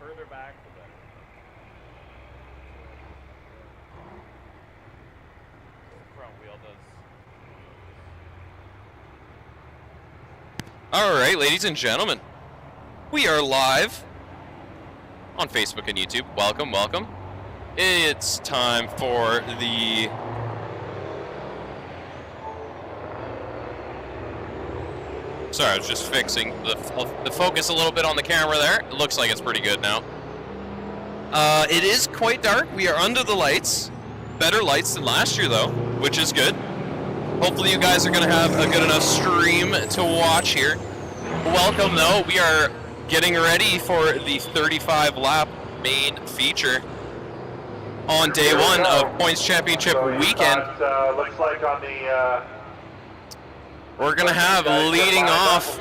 further back, the better. Front wheel does. All right, ladies and gentlemen, we are live on Facebook and YouTube. Welcome, welcome. It's time for the sorry, I was just fixing the focus a little bit on the camera there. It looks like it's pretty good now. It is quite dark. We are under the lights. Better lights than last year, though, which is good. Hopefully you guys are going to have a good enough stream to watch here. Welcome, though. We are getting ready for the 35-lap main feature on day one of Points Championship weekend. Looks like on the... We're going to have leading off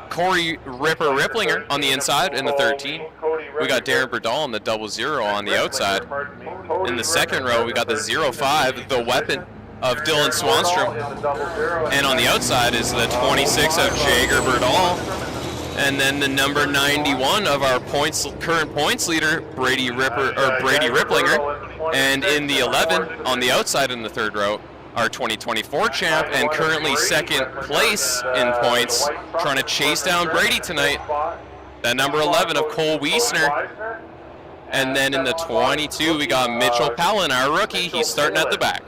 Corey Ripper Ripplinger on the inside in the 13. We got Darren Berdal in the 00 on the outside. In the second row, we got the 05, the weapon of Dylan Swanstrom. And on the outside is the 26 of Jager Berdal. And then the number 91 of our current points leader, Brady Ripplinger. And in the 11, on the outside in the third row, our 2024 champ and currently second place in points, trying to chase down Brady tonight. That number 11 of Cole Wiesner. And then in the 22, we got Mitchell Palin, our rookie. He's starting at the back.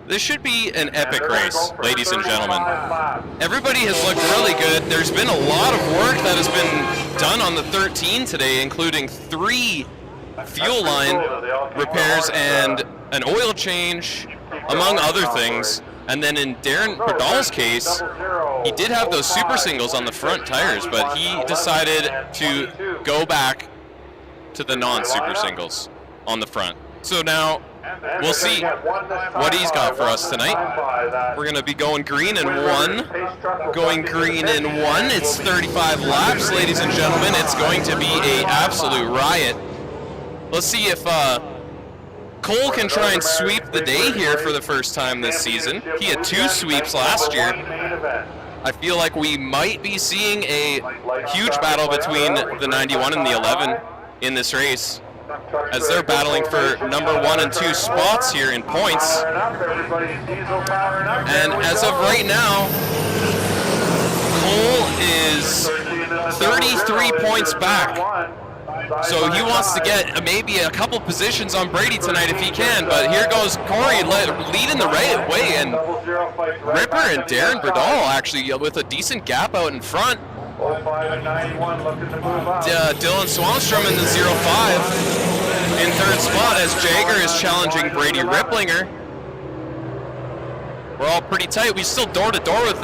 This should be an epic race, ladies and gentlemen. Everybody has looked really good. There's been a lot of work that has been done on the 13 today, including 3 fuel line repairs and an oil change, among other things. And then in Darren Berdal's case, he did have those super singles on the front tires, but he decided to go back to the non-super singles on the front. So now we'll see what he's got for us tonight. We're going to be going green in 1. Going green in 1. It's 35 laps, ladies and gentlemen. It's going to be an absolute riot. Let's see if Cole can try and sweep the day here for the first time this season. He had 2 sweeps last year. I feel like we might be seeing a huge battle between the 91 and the 11 in this race, as they're battling for number 1 and 2 spots here in points. And as of right now, Cole is 33 points back. So he wants to get maybe a couple positions on Brady tonight if he can, but here goes Corey leading the way, and Ripper and Darren Berdal actually with a decent gap out in front. Dylan Swanstrom in the 05 in third spot as Jager is challenging Brady Ripplinger. We're all pretty tight. We still door to door with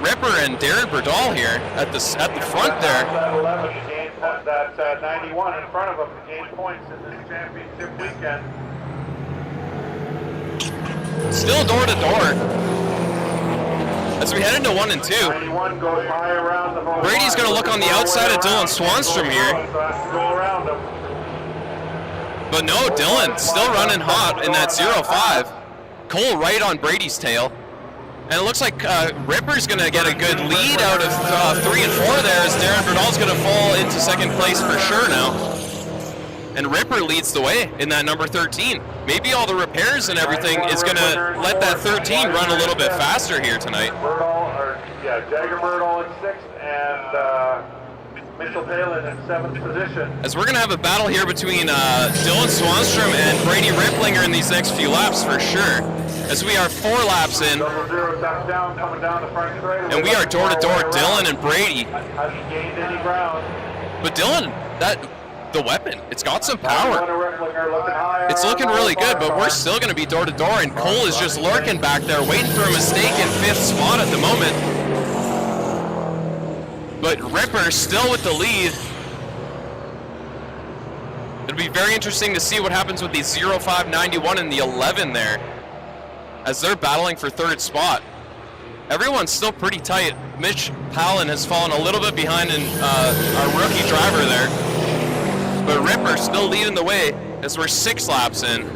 Ripper and Darren Berdal here at the front there. That 91 in front of them to gain points in this championship weekend. Still door to door as we head into 1 and 2. 91 goes high around the Brady's going to look on the outside of Dylan Swanstrom here. But no, Dylan still running hot in that 05. Cole right on Brady's tail. And it looks like Ripper's going to get a good lead out of 3 and 4 there, as Darren Berdal's going to fall into second place for sure now. And Ripper leads the way in that number 13. Maybe all the repairs and everything is going to let that 13 run a little bit faster here tonight. Jager Berdal in 6th and Mitchell Palin in 7th position. As we're going to have a battle here between Dylan Swanstrom and Brady Ripplinger in these next few laps for sure. As we are 4 laps in, and we are door to door, Dylan and Brady. But Dylan, the weapon, it's got some power. It's looking really good, but we're still going to be door to door, and Cole is just lurking back there, waiting for a mistake in 5th spot at the moment. But Ripper still with the lead. It'll be very interesting to see what happens with the 05, 91 and the 11 there, as they're battling for 3rd spot. Everyone's still pretty tight. Mitch Palin has fallen a little bit behind in our rookie driver there. But Ripper still leading the way as we're 6 laps in.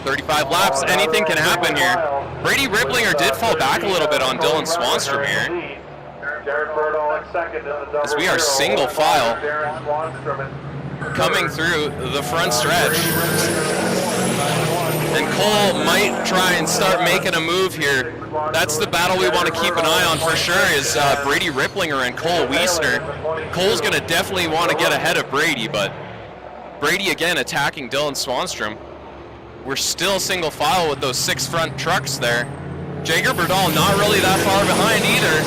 35 laps, anything can happen here. Brady Ripplinger did fall back a little bit on Dylan Swanstrom here. Darren Birdall in second in the double As we are zero. single file Darren Swanstrom coming through the front stretch. And Cole might try and start making a move here. That's the battle we want to keep an eye on for sure, is Brady Ripplinger and Cole Wiesner. Cole's going to definitely want to get ahead of Brady, but Brady again attacking Dylan Swanstrom. We're still single file with those 6 front trucks there. Jager Berdal not really that far behind either.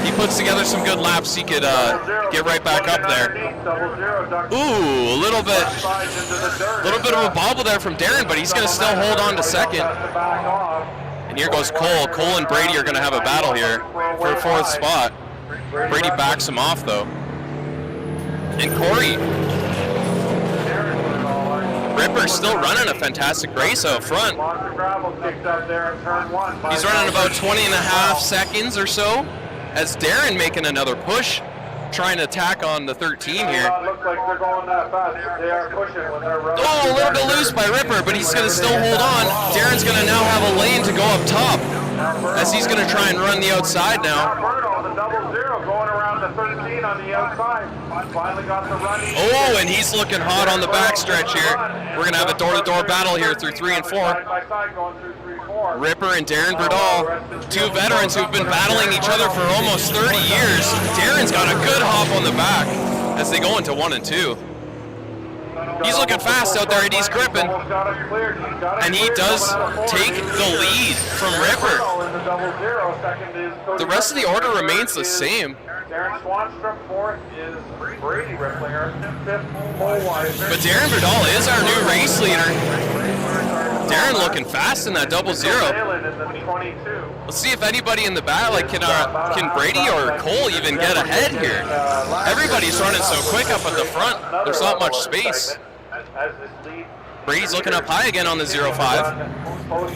He puts together some good laps. He could get right back up there. Ooh, a little bit of a bobble there from Darren, but he's going to still hold on to second. And here goes Cole. Cole and Brady are going to have a battle here for 4th spot. Brady backs him off though. And Corey Ripper's still running a fantastic race out front. He's running about 20.5 seconds or so, as Darren making another push, trying to attack on the 13 here. Oh, a little bit loose by Ripper, but he's going to still hold on. Darren's going to now have a lane to go up top, as he's going to try and run the outside now. Oh, and he's looking hot on the backstretch here. We're going to have a door-to-door battle here through 3 and 4. Ripper and Darren Berdal, 2 veterans who've been battling each other for almost 30 years. Darren's got a good hop on the back as they go into 1 and 2. He's looking fast out there, and he's gripping. And he does take the lead from Ripper. The rest of the order remains the same. Darren Swanstrom 4th is Brady Ripplinger, 5th Cole Wiesner. But Darren Berdal is our new race leader. Darren looking fast in that double zero. Let's see if anybody in the back, like can Brady or Cole even get ahead here? Everybody's running so quick up at the front. There's not much space. Brady's looking up high again on the 0-5. But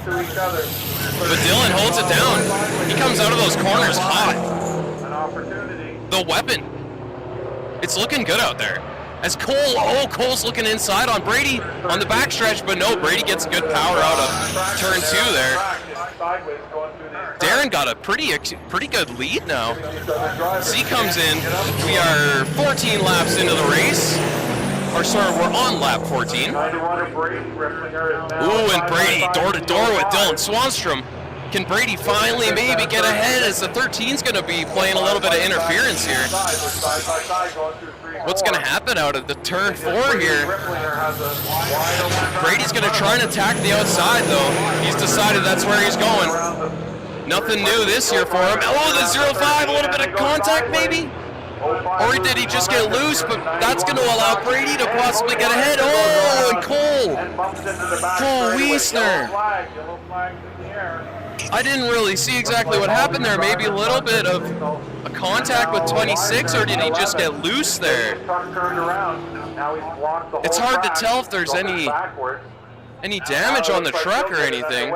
Dylan holds it down. He comes out of those corners hot. The weapon. It's looking good out there. As Cole's looking inside on Brady on the backstretch, but no, Brady gets good power out of turn 2 there. Darren got a pretty good lead now. Z comes in. We are 14 laps into the race. Or sorry, we're on lap 14. Ooh, and Brady door to door with Dylan Swanstrom. Can Brady finally maybe get ahead, as the 13's going to be playing a little bit of interference here? What's going to happen out of the turn 4 here? Brady's going to try and attack the outside though. He's decided that's where he's going. Nothing new this year for him. Oh, the 0-5, a little bit of contact maybe? Or did he just get loose? But that's going to allow Brady to possibly get ahead. Oh, and Cole Wiesner. I didn't really see exactly what happened there. Maybe a little bit of a contact with 26, or did he just get loose there? It's hard to tell if there's any damage on the truck or anything.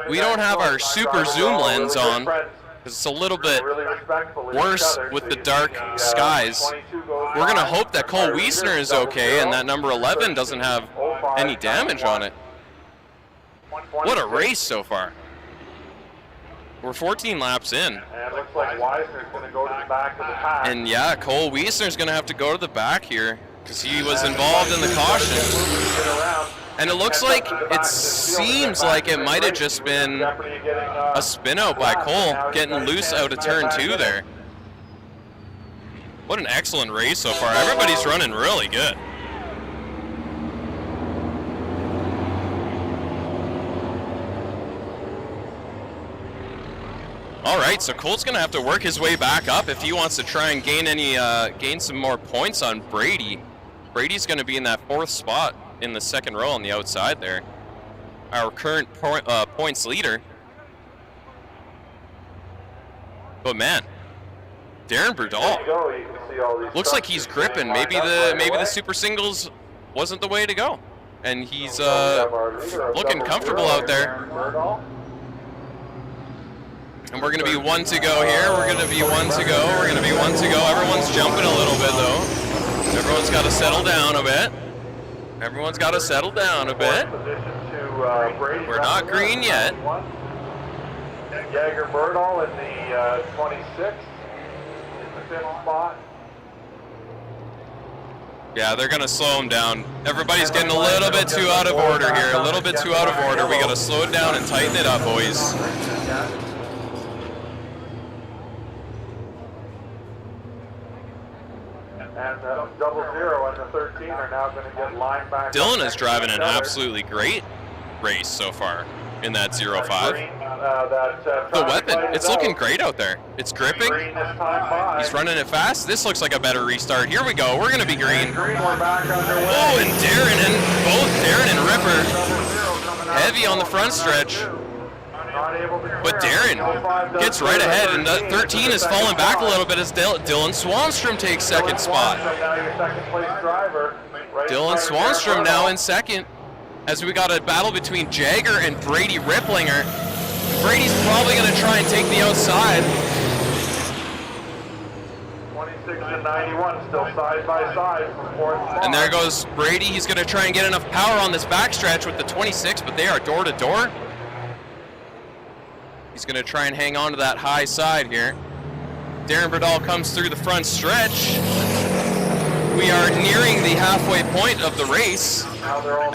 We don't have our super zoom lens on, because it's a little bit worse with the dark skies. We're going to hope that Cole Wiesner is okay and that number 11 doesn't have any damage on it. What a race so far. We're 14 laps in. And it looks like Wiesner's going to go to the back of the pack. And yeah, Cole Wiesner's going to have to go to the back here because he was involved in the caution. And it looks like, it seems like it might have just been a spin out by Cole, getting loose out of turn 2 there. What an excellent race so far. Everybody's running really good. All right, so Cole's going to have to work his way back up if he wants to try and gain some more points on Brady. Brady's going to be in that 4th spot in the 2nd row on the outside there. Our current points leader. But man, Darren Berdal looks like he's gripping. Maybe the super singles wasn't the way to go, and he's looking comfortable out there. And we're going to be 1 to go here. We're going to be 1 to go. We're going to be 1 to go. Everyone's jumping a little bit, though. Everyone's got to settle down a bit. Everyone's got to settle down a bit. We're not green yet. Jaeger Birdall in the 26th, in the 5th spot. Yeah, they're going to slow him down. Everybody's getting a little bit too out of order here. A little bit too out of order. We got to slow it down and tighten it up, boys. And 00 and the 13 are now going to get lined back. Dylan is driving an absolutely great race so far in that 05. The weapon, it's looking great out there. It's gripping. He's running it fast. This looks like a better restart. Here we go. We're going to be green. Oh, and Darren and both Darren and Ripper heavy on the front stretch. But Darren gets right ahead, and the 13 is falling back a little bit as Dylan Swanstrom takes second spot. Dylan Swanstrom now in second, as we got a battle between Jagger and Brady Ripplinger. Brady's probably going to try and take the outside. 26 and 91 still side by side from fourth spot. And there goes Brady. He's going to try and get enough power on this backstretch with the 26, but they are door to door. He's going to try and hang on to that high side here. Darren Birdall comes through the front stretch. We are nearing the halfway point of the race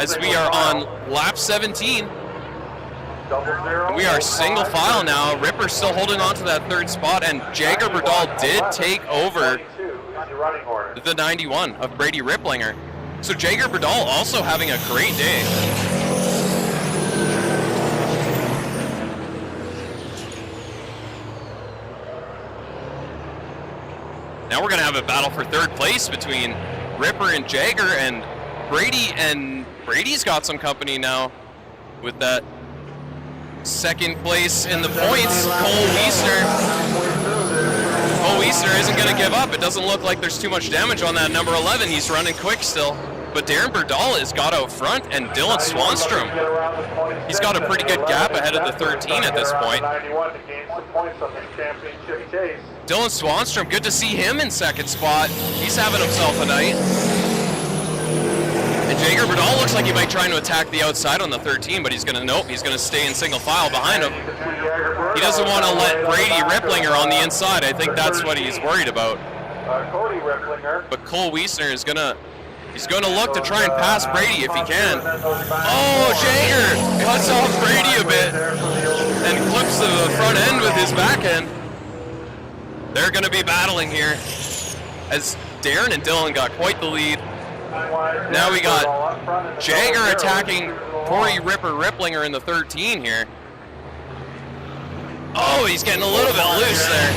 as we are on lap 17. We are single file now. Ripper's still holding on to that third spot, and Jagger Birdall did take over the 91 of Brady Ripplinger. So Jagger Birdall also having a great day. Now we're going to have a battle for third place between Ripper and Jagger, and Brady's got some company now with that second place in the points. Cole Wiesner isn't going to give up. It doesn't look like there's too much damage on that number 11. He's running quick still. But Darren Birdall has got out front, and Dylan Swanstrom, he's got a pretty good gap ahead of the 13 at this point. Dylan Swanstrom, good to see him in second spot. He's having himself a night. And Jagger Birdall looks like he might try to attack the outside on the 13, but he's going to stay in single file behind him. He doesn't want to let Brady Ripplinger on the inside. I think that's what he's worried about. But Cole Wiesner is going to look to try and pass Brady if he can. Oh, Jagger cuts off Brady a bit and clips to the front end with his back end. They're going to be battling here as Darren and Dylan got quite the lead. Now we got Jagger attacking Corey Ripplinger in the 13 here. Oh, he's getting a little bit loose there.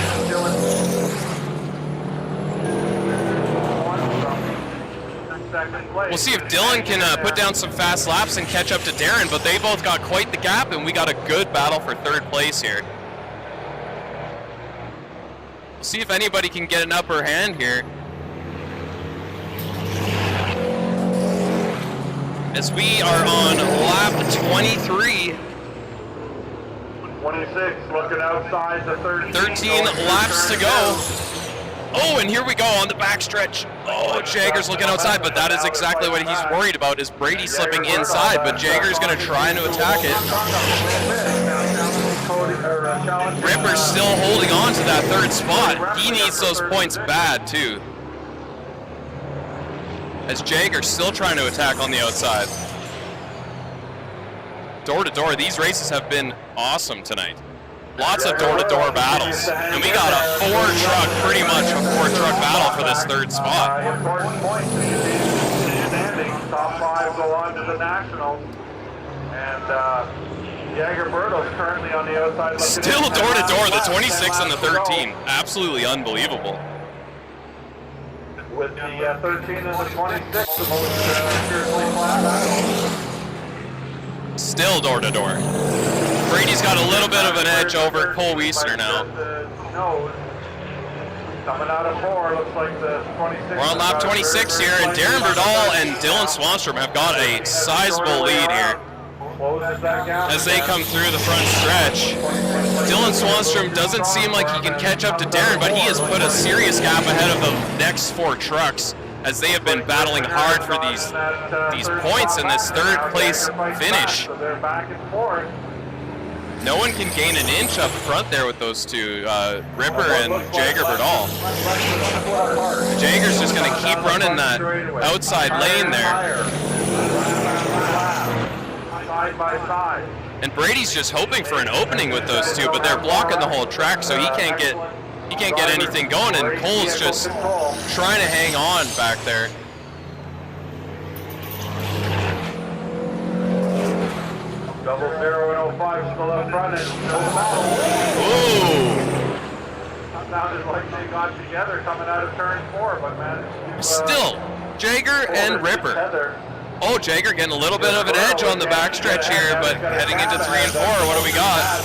We'll see if Dylan can put down some fast laps and catch up to Darren, but they both got quite the gap, and we got a good battle for third place here. We'll see if anybody can get an upper hand here. As we are on lap 23. 26 looking outside the 13 laps to go. Oh, and here we go on the backstretch. Oh, Jagger's looking outside, but that is exactly what he's worried about, is Brady slipping inside, but Jagger's going to try to attack it. Ripper's still holding on to that third spot. He needs those points bad, too. As Jagger's still trying to attack on the outside. Door to door, these races have been awesome tonight. Lots of door-to-door battles. And we got a four-truck battle for this third spot. Top five go on to the Nationals. And Jagger Birdall's currently on the outside. Still door-to-door, the 26 and the 13. Absolutely unbelievable. With the 13 and the 26, the most fiercely flat battle. Still door-to-door. Brady's got a little bit of an edge over Cole Wiesner now. Coming out of 4, looks like the 26. We're on lap 26 here, and Darren Birdall and Dylan Swanstrom have got a sizable lead here as they come through the front stretch. Dylan Swanstrom doesn't seem like he can catch up to Darren, but he has put a serious gap ahead of the next 4 trucks as they have been battling hard for these points in this third place finish. No one can gain an inch up front there with those two, Ripper and Jager Berdal. Jager's just going to keep running that outside lane there. Side by side. And Brady's just hoping for an opening with those two, but they're blocking the whole track, so he can't get anything going, and Cole's just trying to hang on back there. Double 0 and 05 still up front and still battle. Ooh! Sounded like they got together coming out of turn 4, but man, Still, Jager and Ripper. Oh, Jager getting a little bit of an edge on the backstretch here, but heading into 3 and 4, what do we got?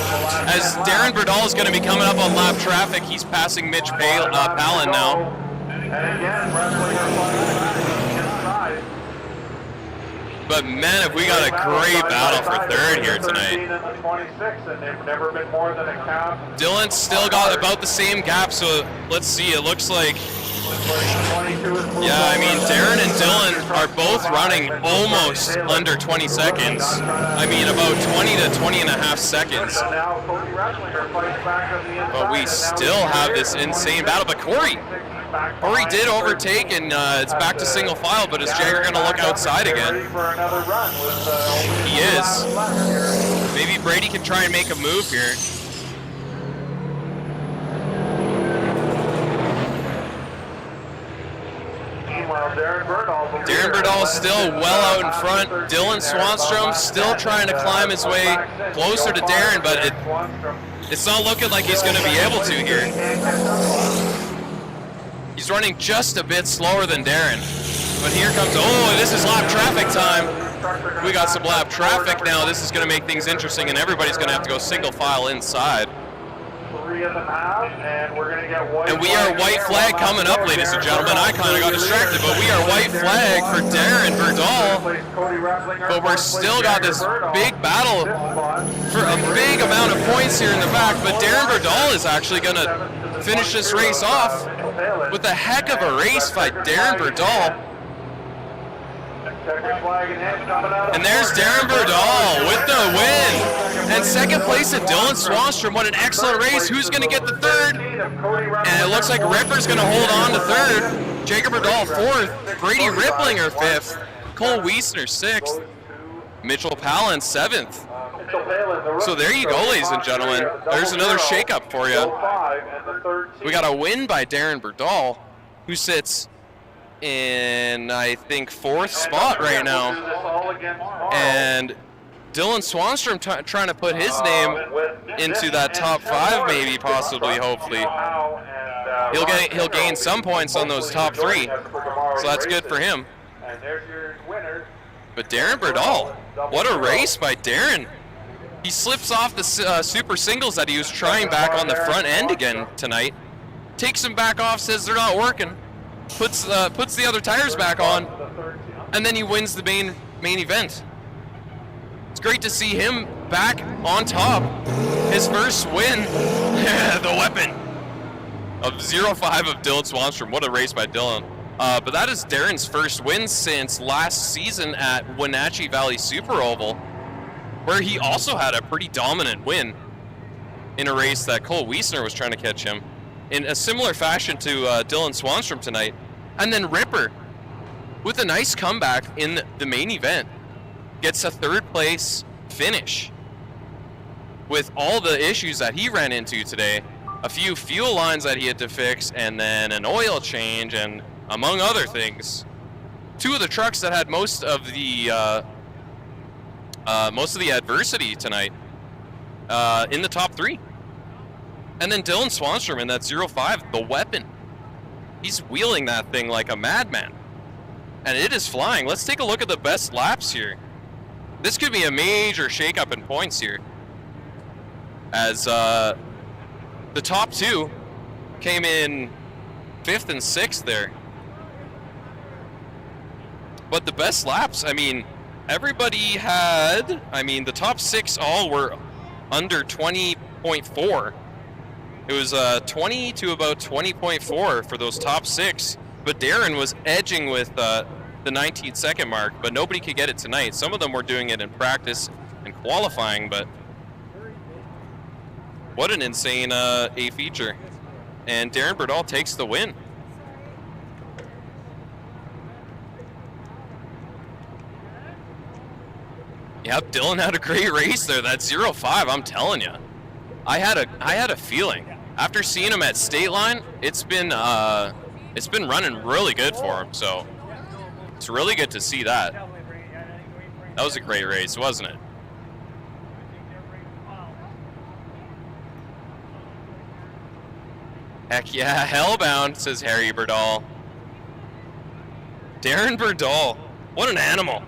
As Darren Berdal is going to be coming up on lap traffic, he's passing Mitch Palin now. And again, wrestling inside. But man, have we got a great battle for third here tonight. Dylan's still got about the same gap, so let's see, it looks like, yeah, I mean, Darren and Dylan are both running almost under 20 seconds. I mean, about 20 to 20 and a half seconds. But we still have this insane battle. But Corey did overtake, and it's back to single file, but is Jager going to look outside again? He is. Maybe Brady can try and make a move here. Darren Berdal still well out in front. Dylan Swanstrom still trying to climb his way closer to Darren, but it's not looking like he's going to be able to here. He's running just a bit slower than Darren. But here comes, oh, this is lap traffic time. We got some lap traffic now. This is going to make things interesting, and everybody's going to have to go single file inside. And we are white flag coming up, ladies and gentlemen. I kind of got distracted, but we are white flag for Darren Berdal. But we're still got this big battle for a big amount of points here in the back. But Darren Berdal is actually going to finish this race off with a heck of a race by Darren Berdal. And there's Darren Berdal with the win. And second place at Dylan Swanstrom. What an excellent race. Who's going to get the third? And it looks like Ripper's going to hold on to third. Jager Berdal fourth. Brady Ripplinger fifth. Cole Wiesner sixth. Mitchell Palin seventh. So there you go, ladies and gentlemen. There's another shakeup for you. We got a win by Darren Berdal, who sits in, I think, fourth spot right now. And Dylan Swanstrom trying to put his name into that top 5, maybe, possibly, hopefully. He'll gain some points on those top 3, so that's good for him. But Darren Berdal, what a race by Darren. He slips off the super singles that he was trying back on the front end again tonight. Takes them back off, says they're not working. Puts the other tires back on, and then he wins the main event. It's great to see him back on top. His first win, the weapon of 0-5 of Dylan Swanstrom. What a race by Dylan. But that is Darren's first win since last season at Wenatchee Valley Super Oval, where he also had a pretty dominant win in a race that Cole Wiesner was trying to catch him in a similar fashion to Dylan Swanstrom tonight. And then Ripper, with a nice comeback in the main event, gets a third place finish. With all the issues that he ran into today, a few fuel lines that he had to fix, and then an oil change, and among other things, 2 of the trucks that had most of the adversity tonight in the top 3. And then Dylan Swanstrom in that 0-5, the weapon. He's wheeling that thing like a madman. And it is flying. Let's take a look at the best laps here. This could be a major shakeup in points here, as the top 2 came in 5th and 6th there. But the best laps, I mean, everybody had, the top 6 all were under 20.4. It was 20 to about 20.4 for those top 6. But Darren was edging with the 19-second mark, but nobody could get it tonight. Some of them were doing it in practice and qualifying, but What an insane A feature. And Darren Berdahl takes the win. Yep, Dylan had a great race there. That 0.5, I'm telling you. I had a feeling. After seeing him at State Line, it's been running really good for him. So it's really good to see that. That was a great race, wasn't it? Heck yeah, hellbound, says Harry Berdahl. Darren Berdahl, what an animal.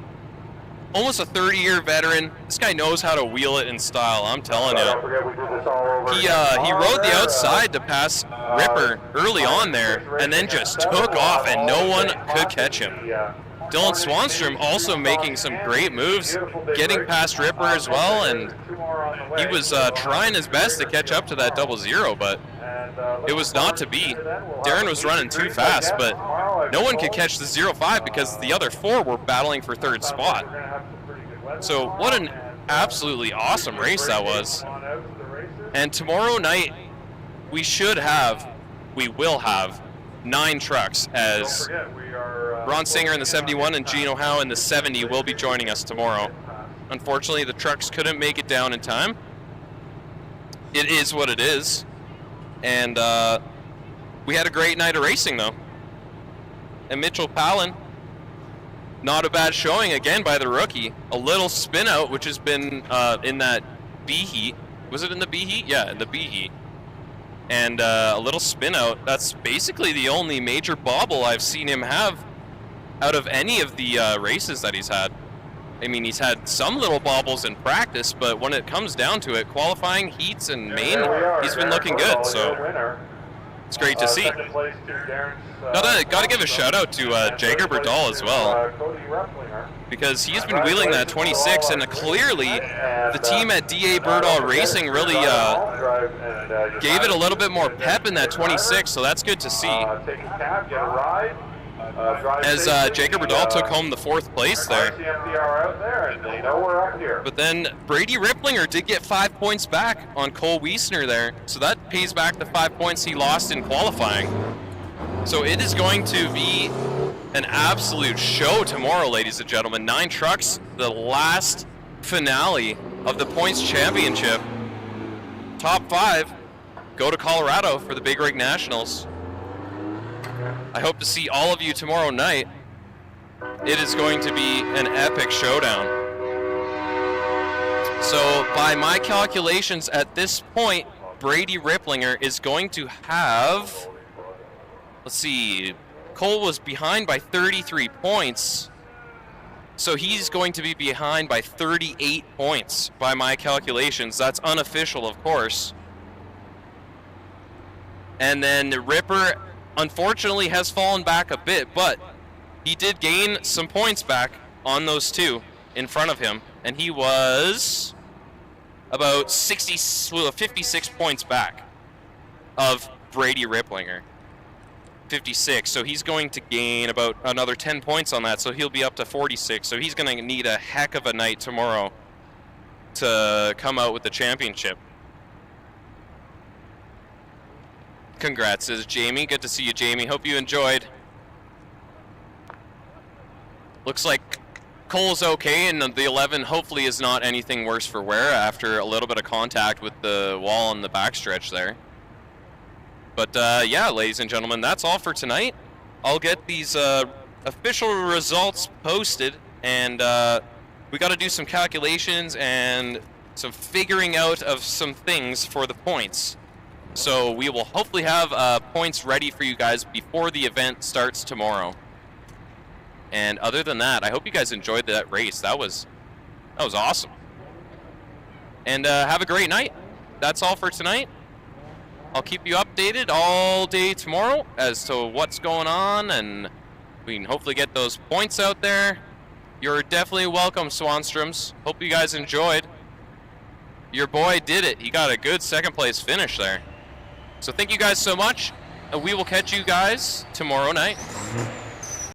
Almost a 30-year veteran. This guy knows how to wheel it in style, I'm telling you. He rode the outside to pass Ripper early on there, and then just took off, and no one could catch him. Dylan Swanstrom also making some great moves, getting past Ripper as well, and he was trying his best to catch up to that 0-0, but it was not to be. Darren was running too fast, but no one could catch the 0.5 because the other four were battling for third spot. So what an absolutely awesome race that was. And tomorrow night, we will have 9 trucks, as Ron Singer in the 71 and Gino Howe in the 70 will be joining us tomorrow. Unfortunately, the trucks couldn't make it down in time. It is what it is. And we had a great night of racing, though. And Mitchell Palin, not a bad showing again by the rookie. A little spin out, which has been in that B heat. Was it in the B heat? Yeah, in the B heat. And a little spin out. That's basically the only major bobble I've seen him have out of any of the races that he's had. I mean, he's had some little bobbles in practice, but when it comes down to it, qualifying, heats, and main, he's been looking good. So it's great to see. Gotta give a shout out to Jager Berdahl as well, because he's been wheeling that 26, and clearly the team at DA Berdahl Racing really gave it a little bit more pep in that 26, so that's good to see. As Jacob Berdahl took home the 4th place there. But then Brady Ripplinger did get 5 points back on Cole Wiesner there, so that pays back the 5 points he lost in qualifying. So it is going to be an absolute show tomorrow, ladies and gentlemen. 9 trucks, the last finale of the Points Championship. Top 5 go to Colorado for the Big Rig Nationals. I hope to see all of you tomorrow night. It is going to be an epic showdown. So by my calculations at this point, Brady Ripplinger is going to have, let's see, Cole was behind by 33 points. So he's going to be behind by 38 points by my calculations. That's unofficial, of course. And then Ripper, unfortunately, has fallen back a bit, but he did gain some points back on those 2 in front of him, and he was about 56 points back of Brady Ripplinger. 56, so he's going to gain about another 10 points on that, so he'll be up to 46, so he's going to need a heck of a night tomorrow to come out with the championship. Congrats, says Jamie. Good to see you, Jamie. Hope you enjoyed. Looks like Cole's okay, and the 11 hopefully is not anything worse for wear after a little bit of contact with the wall on the backstretch there. But yeah, ladies and gentlemen, that's all for tonight. I'll get these official results posted, and we got to do some calculations and some figuring out of some things for the points. So we will hopefully have points ready for you guys before the event starts tomorrow. And other than that, I hope you guys enjoyed that race. That was awesome. And have a great night. That's all for tonight. I'll keep you updated all day tomorrow as to what's going on, and we can hopefully get those points out there. You're definitely welcome, Swanstroms. Hope you guys enjoyed. Your boy did it. He got a good 2nd place finish there. So thank you guys so much, and we will catch you guys tomorrow night.